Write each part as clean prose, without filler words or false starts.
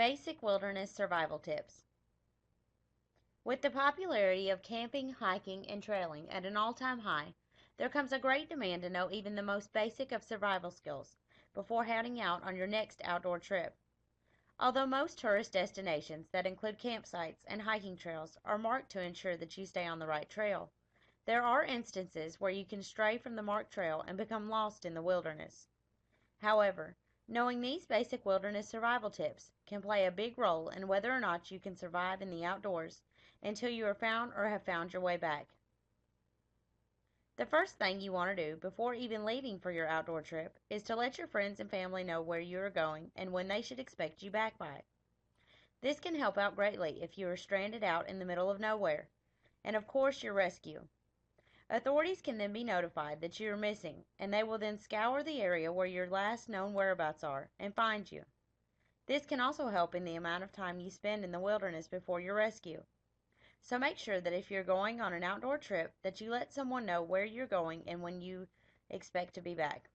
Basic wilderness survival tips. With the popularity of camping, hiking, and trailing at an all-time high, there comes a great demand to know even the most basic of survival skills before heading out on your next outdoor trip. Although most tourist destinations that include campsites and hiking trails are marked to ensure that you stay on the right trail, there are instances where you can stray from the marked trail and become lost in the wilderness. However, knowing these basic wilderness survival tips can play a big role in whether or not you can survive in the outdoors until you are found or have found your way back. The first thing you want to do before even leaving for your outdoor trip is to let your friends and family know where you are going and when they should expect you back by. This can help out greatly if you are stranded out in the middle of nowhere, and of course your rescue. Authorities can then be notified that you are missing, and they will then scour the area where your last known whereabouts are and find you. This can also help in the amount of time you spend in the wilderness before your rescue. So make sure that if you're going on an outdoor trip that you let someone know where you're going and when you expect to be back.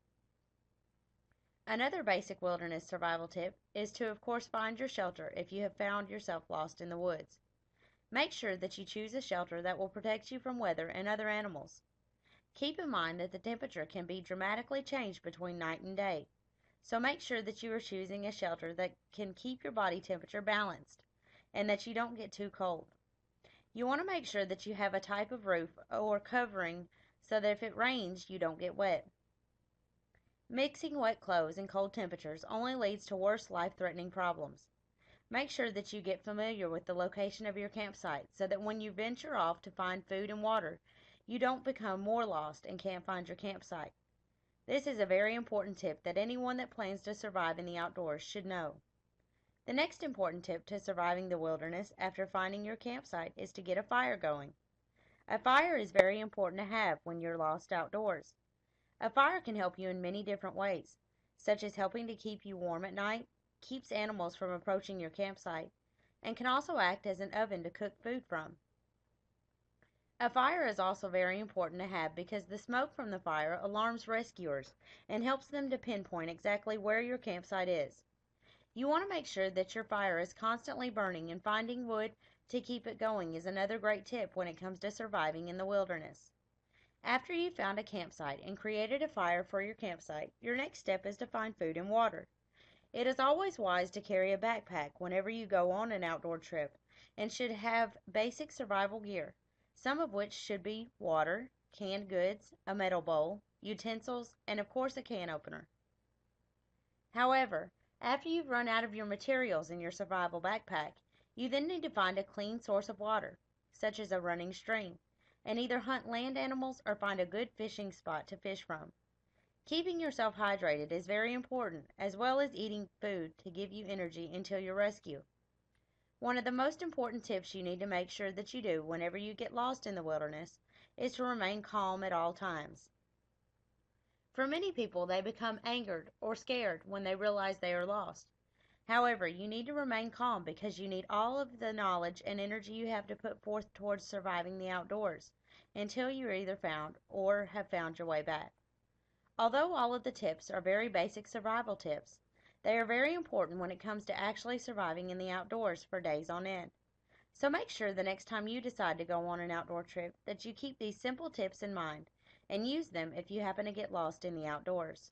Another basic wilderness survival tip is to of course find your shelter if you have found yourself lost in the woods. Make sure that you choose a shelter that will protect you from weather and other animals. Keep in mind that the temperature can be dramatically changed between night and day, so make sure that you are choosing a shelter that can keep your body temperature balanced and that you don't get too cold. You want to make sure that you have a type of roof or covering so that if it rains, you don't get wet. Mixing wet clothes and cold temperatures only leads to worse life-threatening problems. Make sure that you get familiar with the location of your campsite so that when you venture off to find food and water, you don't become more lost and can't find your campsite. This is a very important tip that anyone that plans to survive in the outdoors should know. The next important tip to surviving the wilderness after finding your campsite is to get a fire going. A fire is very important to have when you're lost outdoors. A fire can help you in many different ways, such as helping to keep you warm at night, keeps animals from approaching your campsite, and can also act as an oven to cook food from. A fire is also very important to have because the smoke from the fire alarms rescuers and helps them to pinpoint exactly where your campsite is. You want to make sure that your fire is constantly burning, and finding wood to keep it going is another great tip when it comes to surviving in the wilderness. After you've found a campsite and created a fire for your campsite, your next step is to find food and water. It is always wise to carry a backpack whenever you go on an outdoor trip and should have basic survival gear, some of which should be water, canned goods, a metal bowl, utensils, and of course a can opener. However, after you've run out of your materials in your survival backpack, you then need to find a clean source of water, such as a running stream, and either hunt land animals or find a good fishing spot to fish from. Keeping yourself hydrated is very important, as well as eating food to give you energy until your rescue. One of the most important tips you need to make sure that you do whenever you get lost in the wilderness is to remain calm at all times. For many people, they become angered or scared when they realize they are lost. However, you need to remain calm because you need all of the knowledge and energy you have to put forth towards surviving the outdoors until you are either found or have found your way back. Although all of the tips are very basic survival tips, they are very important when it comes to actually surviving in the outdoors for days on end. So make sure the next time you decide to go on an outdoor trip that you keep these simple tips in mind and use them if you happen to get lost in the outdoors.